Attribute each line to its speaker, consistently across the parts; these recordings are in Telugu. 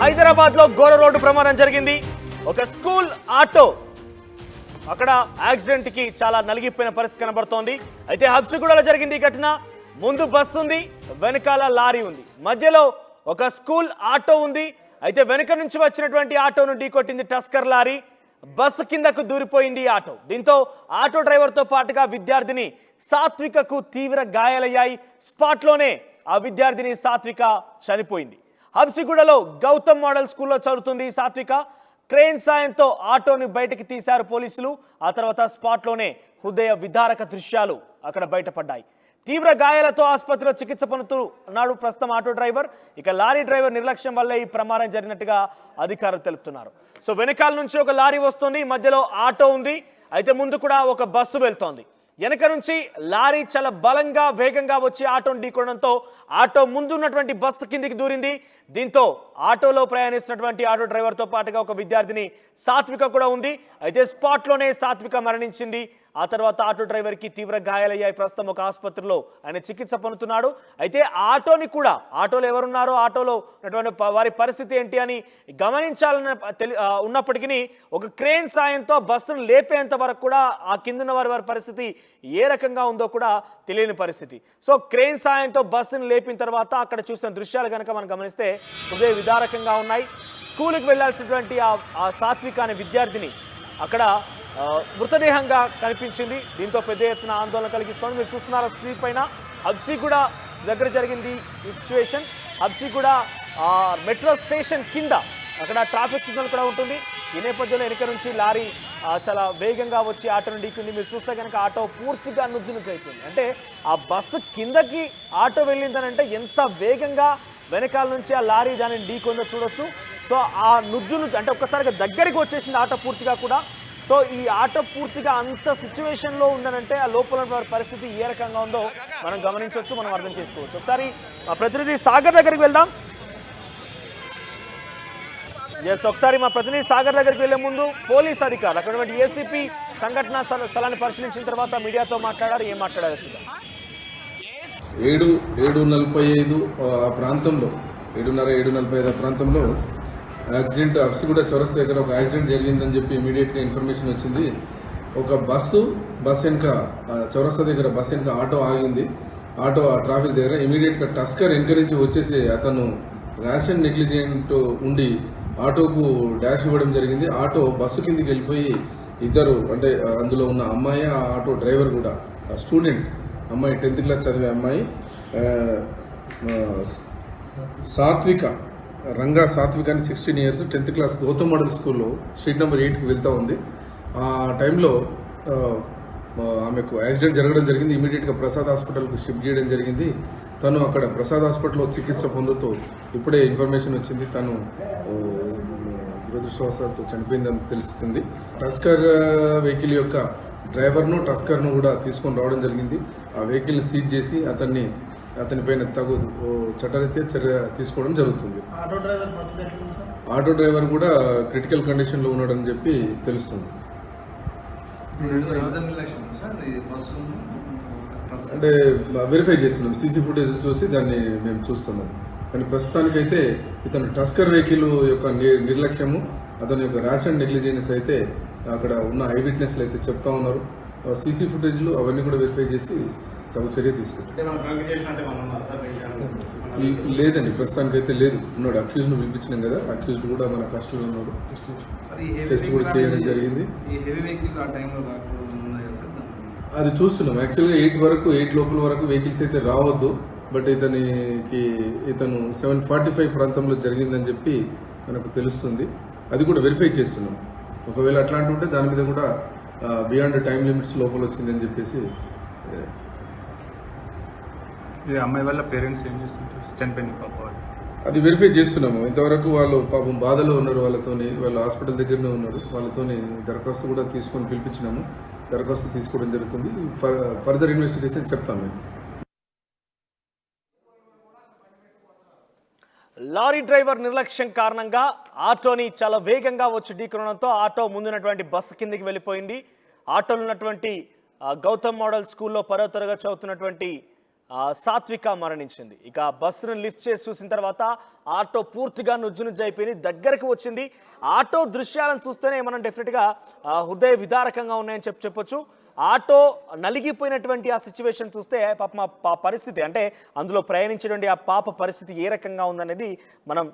Speaker 1: హైదరాబాద్ లో ఘోర రోడ్డు ప్రమాదం జరిగింది. ఒక స్కూల్ ఆటో అక్కడ యాక్సిడెంట్ కి చాలా నలిగిపోయిన పరిస్థితి కనబడుతోంది. అయితే హబ్సిగూడలో జరిగింది ఈ ఘటన. ముందు బస్సు ఉంది, వెనకాల లారీ ఉంది, మధ్యలో ఒక స్కూల్ ఆటో ఉంది. అయితే వెనక నుంచి వచ్చినటువంటి ఆటోను ఢీకొట్టింది టస్కర్ లారీ. బస్సు కిందకు దూరిపోయింది ఈ ఆటో. దీంతో ఆటో డ్రైవర్తో పాటుగా విద్యార్థిని సాత్వికకు తీవ్ర గాయాలయ్యాయి. స్పాట్లోనే ఆ విద్యార్థిని సాత్విక చనిపోయింది. హబ్సిగూడలో గౌతమ్ మోడల్ స్కూల్లో చదువుతుంది సాత్విక. క్రేన్ సాయంతో ఆటోని బయటకు తీశారు పోలీసులు. ఆ తర్వాత స్పాట్లోనే హృదయ విదారక దృశ్యాలు అక్కడ బయటపడ్డాయి. తీవ్ర గాయాలతో ఆసుపత్రిలో చికిత్స పొందుతూ ఉన్నాడు ప్రస్తుతం ఆటో డ్రైవర్. ఇక లారీ డ్రైవర్ నిర్లక్ష్యం వల్ల ఈ ప్రమాదం జరిగినట్టుగా అధికారులు తెలుపుతున్నారు. సో వెనకాల నుంచి ఒక లారీ వస్తుంది, మధ్యలో ఆటో ఉంది. అయితే ముందు కూడా ఒక బస్సు వెళ్తోంది. వెనక నుంచి లారీ చాలా బలంగా వేగంగా వచ్చి ఆటోను ఢీకొనడంతో ఆటో ముందున్నటువంటి బస్సు కిందికి దూరింది. దీంతో ఆటోలో ప్రయాణిస్తున్నటువంటి ఆటో డ్రైవర్తో పాటుగా ఒక విద్యార్థిని సాత్విక కూడా ఉంది. అయితే స్పాట్లోనే సాత్విక మరణించింది. ఆ తర్వాత ఆటో డ్రైవర్కి తీవ్ర గాయాలయ్యాయి. ప్రస్తుతం ఒక ఆసుపత్రిలో ఆయన చికిత్స పొందుతున్నాడు. అయితే ఆటోని కూడా, ఆటోలో ఎవరున్నారో, ఆటోలో ఉన్నటువంటి వారి పరిస్థితి ఏంటి అని గమనించాలని ఉన్నప్పటికీ ఒక క్రేన్ సాయంతో బస్సును లేపేంత వరకు కూడా ఆ కిందున్న వారి పరిస్థితి ఏ రకంగా ఉందో కూడా తెలియని పరిస్థితి. సో క్రేన్ సాయంతో బస్సును లేపిన తర్వాత అక్కడ చూసిన దృశ్యాలు కనుక మనం గమనిస్తే హృదయ విదారకంగా ఉన్నాయి. స్కూల్కి వెళ్లాల్సినటువంటి ఆ సాత్విక అనే విద్యార్థిని అక్కడ మృతదేహంగా కనిపించింది. దీంతో పెద్ద ఎత్తున ఆందోళన కలిగిస్తోంది. మీరు చూస్తున్నారు స్క్రీన్ పైన హబ్సిగూడ దగ్గర జరిగింది ఈ సిచ్యువేషన్. హబ్సిగూడ మెట్రో స్టేషన్ కింద అక్కడ ట్రాఫిక్ సిగ్నల్ కూడా ఉంటుంది. ఈ నేపథ్యంలో వెనుక నుంచి లారీ చాలా వేగంగా వచ్చి ఆటోను ఢీకుంది. మీరు చూస్తే కనుక ఆటో పూర్తిగా నుజ్జు అయిపోయింది. అంటే ఆ బస్సు కిందకి ఆటో వెళ్ళిందనంటే ఎంత వేగంగా వెనకాల నుంచి ఆ లారీ దానిని ఢీకొందో చూడొచ్చు. సో ఆ నుజ్జు అంటే ఒక్కసారిగా దగ్గరికి వచ్చేసింది ఆటో పూర్తిగా కూడా. సో ఈ ఆటో పూర్తిగా అంత సిచ్యువేషన్లో ఉందనంటే ఆ లోపల పరిస్థితి ఏ రకంగా ఉందో మనం గమనించవచ్చు, మనం అర్థం చేసుకోవచ్చు. ఒకసారి మా ప్రతినిధి సాగర్ దగ్గరికి వెళ్దాం. ఒకసారి మా ప్రతినిధి సాగర్ దగ్గరికి వెళ్లే ముందు పోలీస్ అధికారులు అక్కడ ఏసీపీ సంఘటన స్థలాన్ని పరిశీలించిన తర్వాత మీడియాతో మాట్లాడారు. ఏం మాట్లాడారు చూద్దాం.
Speaker 2: 7:45 ఆ ప్రాంతంలో 7:45 ఆ ప్రాంతంలో యాక్సిడెంట్ హబ్సిగూడ చౌరస్తా దగ్గర ఒక యాక్సిడెంట్ జరిగిందని చెప్పి ఇమీడియట్గా ఇన్ఫర్మేషన్ వచ్చింది. ఒక బస్సు వెనుక చౌరస్తా దగ్గర బస్సు వెనుక ఆటో ఆగింది. ఆటో ట్రాఫిక్ దగ్గర ఇమీడియట్గా టస్కర్ వెనుక నుంచి వచ్చేసి అతను ర్యాషన్ నెగ్లిజెంట్ ఉండి ఆటోకు డాష్ ఇవ్వడం జరిగింది. ఆటో బస్సు కిందికి వెళ్ళిపోయి ఇద్దరు, అంటే అందులో ఉన్న అమ్మాయి, ఆ ఆటో డ్రైవర్ కూడా స్టూడెంట్ అమ్మాయి, 10th క్లాస్ చదివే అమ్మాయి సాత్విక, రంగా సాత్విక అని 16 years, 10th class Gautam model స్కూల్లో స్ట్రీట్ నెంబర్ 8కి వెళ్తూ ఉంది. ఆ టైంలో ఆమెకు యాక్సిడెంట్ జరగడం జరిగింది. ఇమీడియట్గా ప్రసాద్ హాస్పిటల్కు షిఫ్ట్ చేయడం జరిగింది. తను అక్కడ ప్రసాద్ హాస్పిటల్లో చికిత్స పొందుతూ ఇప్పుడే ఇన్ఫర్మేషన్ వచ్చింది తను దురదృష్టవశాత్తు చనిపోయిందని తెలుస్తుంది. టస్కర్ వెహికల్ యొక్క డ్రైవర్ను టస్కర్ను కూడా తీసుకొని రావడం జరిగింది. ఆ వెహికల్ని సీజ్ చేసి అతని పైన తగు చట్టరీత్యా చర్య తీసుకోవడం జరుగుతుంది. ఆటో డ్రైవర్ కూడా క్రిటికల్ కండిషన్లో ఉన్నాడని చెప్పి తెలుస్తుంది. అంటే వెరిఫై చేస్తున్నాం, సీసీ ఫుటేజ్ చూసి దాన్ని మేము చూస్తున్నాం. కానీ ప్రస్తుతానికైతే ఇతను టస్కర్ వెహికల్ యొక్క నిర్లక్ష్యము, అతని యొక్క ర్యాష్ అండ్ నెగ్లిజెన్స్ అయితే అక్కడ ఉన్న ఐ విట్నెస్లు అయితే చెప్తా ఉన్నారు. సీసీ ఫుటేజ్లు అవన్నీ కూడా వెరిఫై చేసి తగు చర్య తీసుకుంటాం. లేదండి, ప్రస్తుతానికైతే లేదు. ఉన్నాడు, అక్యూజ్ను పిలిపించినాం కదా, అక్యూజ్డ్ కూడా మన కస్టడీలో ఉన్నాడు. టెస్ట్ కూడా చేయడం జరిగింది. అది చూస్తున్నాం. యాక్చువల్గా 8 లోపల వరకు వెహికల్స్ అయితే రావద్దు. బట్ ఇతను 7:45 ప్రాంతంలో జరిగిందని చెప్పి మనకు తెలుస్తుంది. అది కూడా వెరిఫై చేస్తున్నాం. ఒకవేళ అట్లాంటి ఉంటే దాని మీద కూడా బియాండ్ టైం లిమిట్స్ లోపల వచ్చిందని చెప్పేసి.
Speaker 3: అమ్మాయి వాళ్ళ పేరెంట్స్ ఏం చేస్తుంటారు, చనిపోయింది పాప,
Speaker 2: అది వెరిఫై చేస్తున్నాము. ఇంతవరకు వాళ్ళు పాపం బాధలో ఉన్నారు, వాళ్ళు హాస్పిటల్ దగ్గరనే ఉన్నారు. వాళ్ళతోని దరఖాస్తు కూడా తీసుకొని పిలిపించినాము. దరఖాస్తు తీసుకోవడం జరుగుతుంది. ఫర్దర్ ఇన్వెస్టిగేషన్ చెప్తాం మేము.
Speaker 1: లారీ డ్రైవర్ నిర్లక్ష్యం కారణంగా ఆటోని చాలా వేగంగా వచ్చి ఢీకొనడంతో ఆటో ముందున్నటువంటి బస్సు కిందికి వెళ్ళిపోయింది. ఆటోలో ఉన్నటువంటి గౌతమ్ మోడల్ స్కూల్లో 10వ తరగతి చదువుతున్నటువంటి సాత్విక మరణించింది. ఇక బస్సును లిఫ్ట్ చేసి చూసిన తర్వాత ఆటో పూర్తిగా నుజ్జు అయిపోయింది, దగ్గరకు వచ్చింది. ఆటో దృశ్యాలను చూస్తేనే మనం డెఫినెట్గా హృదయ విదారకంగా ఉన్నాయని చెప్పొచ్చు. ఆటో నలిగిపోయినటువంటి ఆ సిచ్యువేషన్ చూస్తే పాప పరిస్థితి, అంటే అందులో ప్రయాణించేటువంటి ఆ పాప పరిస్థితి ఏ రకంగా ఉందనేది మనం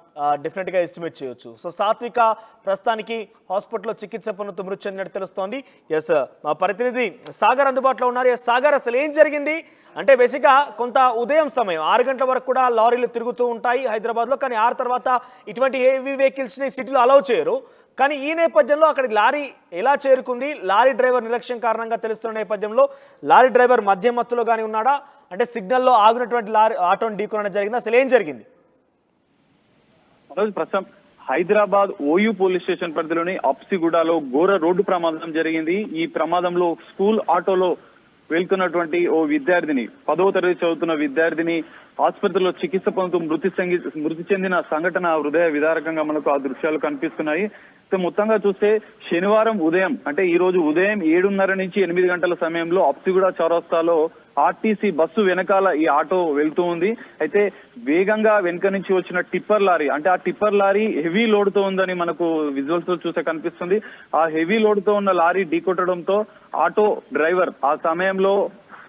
Speaker 1: డెఫినెట్గా ఎస్టిమేట్ చేయొచ్చు. సో సాత్విక ప్రస్తుతానికి హాస్పిటల్లో చికిత్స పొందుతూ మృతి చెందినట్టు తెలుస్తోంది. ఎస్, మా ప్రతినిధి సాగర్ అందుబాటులో ఉన్నారు. ఎస్ సాగర్, అసలు ఏం జరిగింది అంటే బేసిక్గా కొంత ఉదయం సమయం 6 గంటల వరకు కూడా లారీలు తిరుగుతూ ఉంటాయి హైదరాబాద్లో, కానీ 6 తర్వాత ఇటువంటి హెవీ వెహికల్స్ని సిటీలో అలౌ చేయరు. కానీ ఈ నేపథ్యంలో అక్కడికి లారీ ఎలా చేరుకుంది? లారీ డ్రైవర్ నిర్లక్ష్యం కారణంగా తెలుస్తున్న నేపథ్యంలో లారీ డ్రైవర్ మధ్యమత్తులో కానీ ఉన్నాడా, అంటే సిగ్నల్లో ఆగినటువంటి లారీ ఆటోని ఢీకొనడం జరిగింది, అసలు ఏం జరిగింది?
Speaker 4: ప్రస్తుతం హైదరాబాద్ ఓయూ పోలీస్ స్టేషన్ పరిధిలోని అప్సిగూడలో ఘోర రోడ్డు ప్రమాదం జరిగింది. ఈ ప్రమాదంలో స్కూల్ ఆటోలో వెళ్తున్నటువంటి ఓ విద్యార్థిని, 10వ తరగతి చదువుతున్న విద్యార్థిని ఆసుపత్రిలో చికిత్స పొందుతూ మృతి చెందిన సంఘటన హృదయ విదారకంగా మనకు ఆ దృశ్యాలు కనిపిస్తున్నాయి. మొత్తంగా చూస్తే శనివారం ఉదయం, అంటే ఈ రోజు ఉదయం 7:30 నుంచి 8 గంటల సమయంలో అప్సిగూడ చౌరస్తాలో ఆర్టీసీ బస్సు వెనకాల ఈ ఆటో వెళ్తూ ఉంది. అయితే వేగంగా వెనుక నుంచి వచ్చిన టిప్పర్ లారీ, అంటే ఆ టిప్పర్ లారీ హెవీ లోడ్ తో ఉందని మనకు విజువల్స్ తో చూస్తే కనిపిస్తుంది. ఆ హెవీ లోడ్ తో ఉన్న లారీ ఢీకొట్టడంతో ఆటో డ్రైవర్ ఆ సమయంలో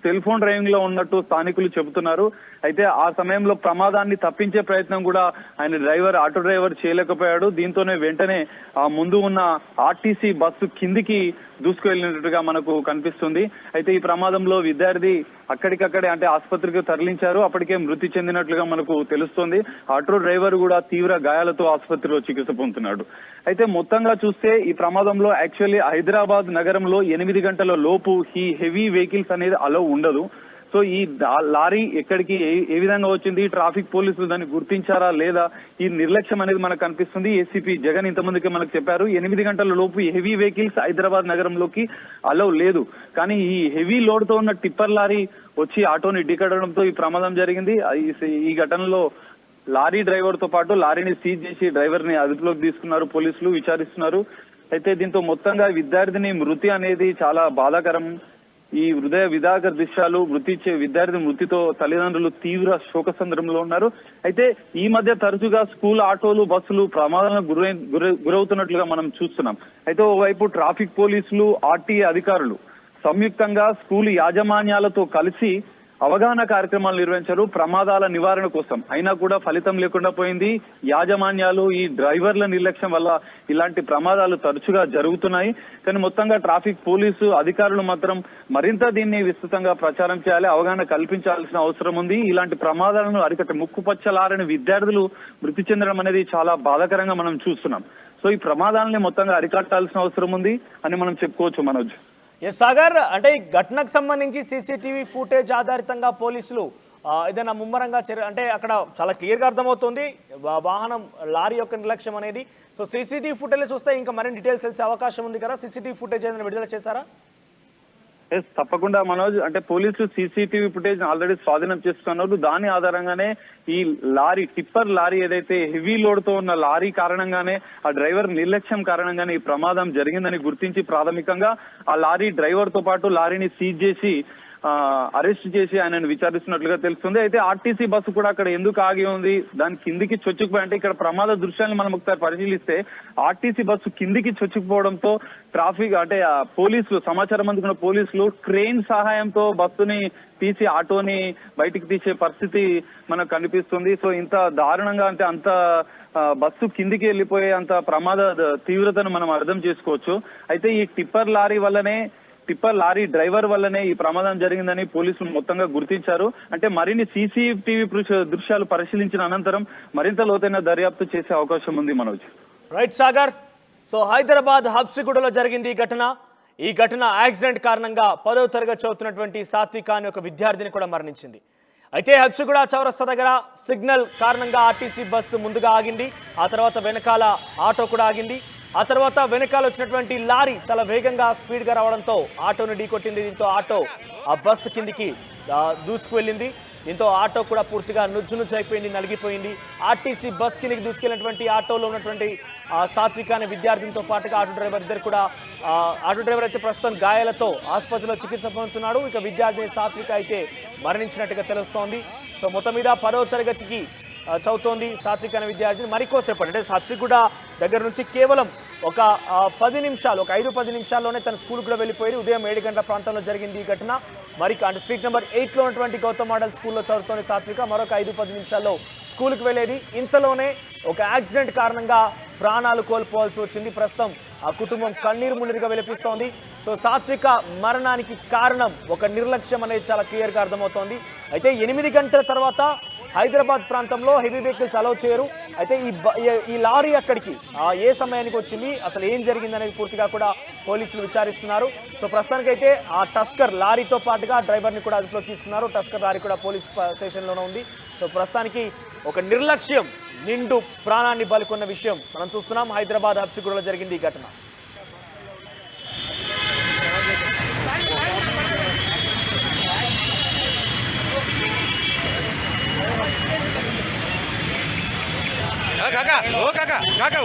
Speaker 4: సెల్ ఫోన్ డ్రైవింగ్ లో ఉన్నట్టు స్థానికులు చెబుతున్నారు. అయితే ఆ సమయంలో ప్రమాదాన్ని తప్పించే ప్రయత్నం కూడా ఆటో డ్రైవర్ చేయలేకపోయాడు. దీంతోనే వెంటనే ఆ ముందు ఉన్న ఆర్టీసీ బస్సు కిందికి దూసుకువెళ్ళినట్టుగా మనకు కనిపిస్తుంది. అయితే ఈ ప్రమాదంలో విద్యార్థి అక్కడికక్కడే, అంటే ఆసుపత్రికి తరలించారు, అప్పటికే మృతి చెందినట్లుగా మనకు తెలుస్తోంది. ఆటో డ్రైవర్ కూడా తీవ్ర గాయాలతో ఆసుపత్రిలో చికిత్స పొందుతున్నాడు. అయితే మొత్తంగా చూస్తే ఈ ప్రమాదంలో యాక్చువల్లీ హైదరాబాద్ నగరంలో 8 గంటల లోపు ఈ హెవీ వెహికల్స్ అనేది అలౌ ఉండదు. సో ఈ లారీ ఎక్కడికి ఏ విధంగా వచ్చింది, ట్రాఫిక్ పోలీసులు దాన్ని గుర్తించారా లేదా, ఈ నిర్లక్ష్యం అనేది మనకు కనిపిస్తుంది. ఏసీపీ జగన్ ఇంతమందికి మనకు చెప్పారు, 8 గంటల లోపు హెవీ వెహికల్స్ హైదరాబాద్ నగరంలోకి అలౌ లేదు. కానీ ఈ హెవీ లోడ్ తో ఉన్న టిప్పర్ లారీ వచ్చి ఆటోని ఢీకొట్టడంతో ఈ ప్రమాదం జరిగింది. ఈ ఘటనలో లారీ డ్రైవర్ తో పాటు లారీని సీజ్ చేసి డ్రైవర్ ని అదుపులోకి తీసుకున్నారు, పోలీసులు విచారిస్తున్నారు. అయితే దీంతో మొత్తంగా విద్యార్థిని మృతి అనేది చాలా బాధాకరం. ఈ హృదయ విదారక దృశ్యాలు, విద్యార్థి మృతితో తల్లిదండ్రులు తీవ్ర శోకసంద్రంలో ఉన్నారు. అయితే ఈ మధ్య తరచుగా స్కూల్ ఆటోలు, బస్సులు ప్రమాదాలకు గురవుతున్నట్లుగా మనం చూస్తున్నాం. అయితే ఓవైపు ట్రాఫిక్ పోలీసులు, ఆర్టీఏ అధికారులు సంయుక్తంగా స్కూల్ యాజమాన్యాలతో కలిసి అవగాహన కార్యక్రమాలు నిర్వహించారు ప్రమాదాల నివారణ కోసం. అయినా కూడా ఫలితం లేకుండా పోయింది. యాజమాన్యాలు, ఈ డ్రైవర్ల నిర్లక్ష్యం వల్ల ఇలాంటి ప్రమాదాలు తరచుగా జరుగుతున్నాయి. కానీ మొత్తంగా ట్రాఫిక్ పోలీసు అధికారులు మాత్రం మరింత దీన్ని విస్తృతంగా ప్రచారం చేయాలి, అవగాహన కల్పించాల్సిన అవసరం ఉంది. ఇలాంటి ప్రమాదాలను అరికట్ట ముక్కుపచ్చలారని విద్యార్థులు మృతి చెందడం అనేది చాలా బాధాకరంగా మనం చూస్తున్నాం. సో ఈ ప్రమాదాలని మొత్తంగా అరికట్టాల్సిన అవసరం ఉంది అని మనం చెప్పుకోవచ్చు మనోజ్.
Speaker 1: ఎస్ సాగర్, అంటే ఈ ఘటనకు సంబంధించి సీసీటీవీ ఫుటేజ్ ఆధారితంగా పోలీసులు ఏదైనా ముమ్మరంగా అంటే అక్కడ చాలా క్లియర్గా అర్థమవుతుంది వాహనం లారీ యొక్క నిర్లక్ష్యం అనేది. సో సీసీటీవీ ఫుటేజ్ చూస్తే ఇంకా మరిన్ని డీటెయిల్స్ తెలిసే అవకాశం ఉంది కదా, సీసీటీవీ ఫుటేజ్ ఏదైనా విడుదల చేశారా?
Speaker 4: తప్పకుండా మనోజ్, అంటే పోలీసులు సీసీటీవీ ఫుటేజ్ ఆల్రెడీ స్వాధీనం చేసుకున్నారు. దాని ఆధారంగానే ఈ లారీ, టిప్పర్ లారీ ఏదైతే హెవీ లోడ్ తో ఉన్న లారీ కారణంగానే, ఆ డ్రైవర్ నిర్లక్ష్యం కారణంగానే ఈ ప్రమాదం జరిగిందని గుర్తించి ప్రాథమికంగా ఆ లారీ డ్రైవర్ తో పాటు లారీని సీజ్ చేసి అరెస్ట్ చేసి ఆయనను విచారిస్తున్నట్లుగా తెలుస్తుంది. అయితే ఆర్టీసీ బస్సు కూడా అక్కడ ఎందుకు ఆగి ఉంది, దాని కిందికి చొచ్చుకుపోయి, అంటే ఇక్కడ ప్రమాద దృశ్యాలను మనం ఒకసారి పరిశీలిస్తే ఆర్టీసీ బస్సు కిందికి చొచ్చుకుపోవడంతో ట్రాఫిక్, అంటే పోలీసులు, సమాచారం అందుకున్న పోలీసులు క్రెయిన్ సహాయంతో బస్సుని తీసి ఆటోని బయటికి తీసే పరిస్థితి మనకు కనిపిస్తుంది. సో ఇంత దారుణంగా, అంటే అంత బస్సు కిందికి వెళ్ళిపోయే అంత ప్రమాద తీవ్రతను మనం అర్థం చేసుకోవచ్చు. అయితే ఈ టిప్పర్ లారీ డ్రైవర్ వల్లనే ఈ ప్రమాదం జరిగిందని పోలీసులు మొత్తంగా గుర్తించారు. అంటే మరిన్ని సీసీటీవీ దృశ్యాలు పరిశీలించిన అనంతరం మరింత లోతైన దర్యాప్తు చేసే అవకాశం ఉంది మనోజ్.
Speaker 1: రైట్ సాగర్. సో హైదరాబాద్ హబ్సిగూడలో జరిగింది ఈ ఘటన యాక్సిడెంట్ కారణంగా 10వ తరగతి చదువుతున్నటువంటి సాత్విక అనే ఒక విద్యార్థిని కూడా మరణించింది. అయితే హబ్సిగూడ చౌరస్తా దగ్గర సిగ్నల్ కారణంగా ఆర్టీసీ బస్సు ముందుగా ఆగింది, ఆ తర్వాత వెనకాల ఆటో కూడా ఆగింది, ఆ తర్వాత వెనకాల వచ్చినటువంటి లారీ చాలా వేగంగా స్పీడ్గా రావడంతో ఆటోను ఢీకొట్టింది. దీంతో ఆటో ఆ బస్సు కిందికి దూసుకువెళ్ళింది. దీంతో ఆటో కూడా పూర్తిగా నుజ్జు అయిపోయింది, నలిగిపోయింది. ఆర్టీసీ బస్ కిందకి దూసుకెళ్ళినటువంటి ఆటోలో ఉన్నటువంటి సాత్విక్ అనే విద్యార్థినితో పాటుగా ఆటో డ్రైవర్ ఇద్దరు కూడా ఆటో డ్రైవర్ అయితే ప్రస్తుతం గాయాలతో ఆసుపత్రిలో చికిత్స పొందుతున్నాడు. ఇక విద్యార్థిని సాత్విక అయితే మరణించినట్టుగా తెలుస్తోంది. సో మొత్తం మీద 10వ తరగతికి చదువుతోంది సాత్విక్ అనే విద్యార్థిని. మరికోసేపటి అంటే హబ్సిగూడ దగ్గర నుంచి కేవలం ఒక 10 నిమిషాలు, ఒక 5-10 నిమిషాల్లోనే తన స్కూల్కి కూడా వెళ్ళిపోయి ఉదయం 7 గంటల ప్రాంతంలో జరిగింది ఈ ఘటన. మరి అంటే స్ట్రీట్ నెంబర్ 8లో ఉన్నటువంటి గౌతమ్ మోడల్ స్కూల్లో చదువుతోంది సాత్విక. మరొక 5-10 నిమిషాల్లో స్కూల్కి వెళ్ళేది. ఇంతలోనే ఒక యాక్సిడెంట్ కారణంగా ప్రాణాలు కోల్పోవాల్సి వచ్చింది. ప్రస్తుతం ఆ కుటుంబం కన్నీరు మున్నీరుగా విలపిస్తోంది. సో సాత్విక మరణానికి కారణం ఒక నిర్లక్ష్యం అనేది చాలా క్లియర్గా అర్థమవుతోంది. అయితే 8 గంటల తర్వాత హైదరాబాద్ ప్రాంతంలో హెవీ వెహికల్స్ అలౌ చేయరు. అయితే ఈ లారీ అక్కడికి ఏ సమయానికి వచ్చింది, అసలు ఏం జరిగింది అనేది పూర్తిగా కూడా పోలీసులు విచారిస్తున్నారు. సో ప్రస్తుతానికైతే ఆ టస్కర్ లారీతో పాటుగా డ్రైవర్ని కూడా అదుపులో తీసుకున్నారు. టస్కర్ లారీ కూడా పోలీస్ స్టేషన్లోనే ఉంది. సో ప్రస్తుతానికి ఒక నిర్లక్ష్యం నిండు ప్రాణాన్ని బలికొన్న విషయం మనం చూస్తున్నాం. హైదరాబాద్ హబ్సిగూడలో జరిగింది ఈ ఘటన.
Speaker 5: काका ओ काका काका